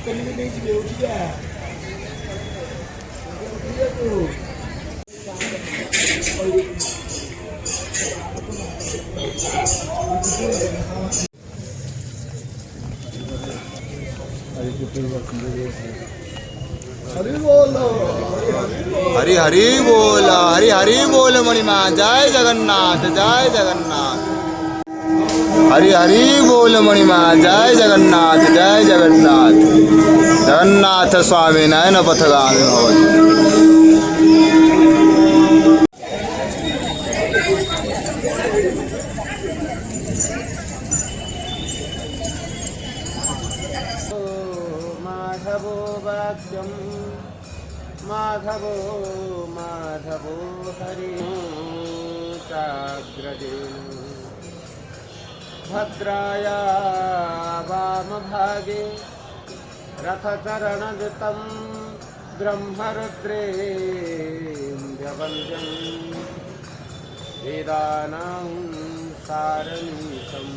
हरि हरि बोल, हरि हरि बोल मणिमा। जय जगन्नाथ, जय जगन्नाथ। हरि हरि बोल मणिमा। जय जगन्नाथ, जय जगन्नाथ। जगन्नाथ स्वामी नयन पथगामी भवतु। माधवो वाक्यं माधवो माधवो हरि चाग्रजेन भद्राया वामभागे रथचरणयुतं ब्रह्मरुद्रेन्द्रवन्द्यं वेदानां सारमीशं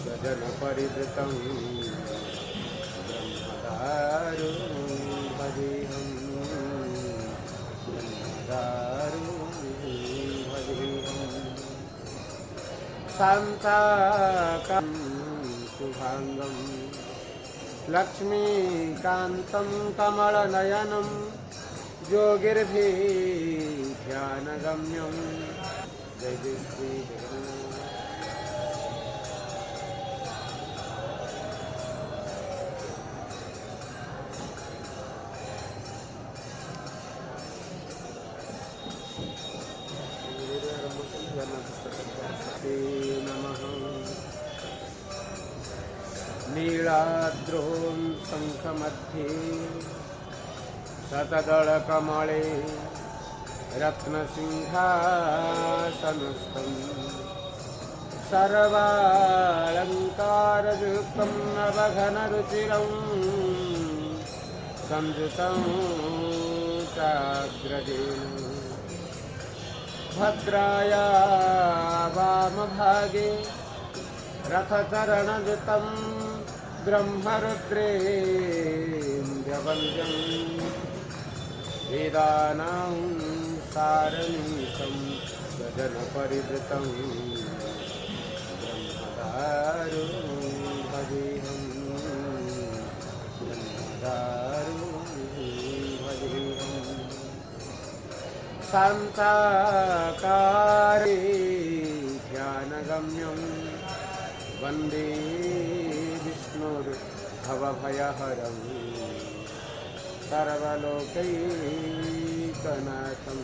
गगनपरिवृतं भजेहं शान्ताकं शुभांगं लक्ष्मीकान्तं कमलनयनं योगिर्भिध्यानगम्यं जय जय श्री जगन्नाथ। नीलाद्रों शङ्खमध्ये शतदलकमले रत्नसिंहासनस्थं सर्वालङ्कारयुक्तं नवघनरुचिरं संयुतं चाग्रजेन भद्राया वामभागे रथचरणयुतं ब्रह्मरुद्रेन्द्रवन्द्यं वेदानां सारमीशं गगनपरिवृतं ब्रह्मदारुं भजेहं शान्ताकारे ध्यानगम्यं वन्दे विष्णुर्भवभयहरं सर्वलोकैकनाथं।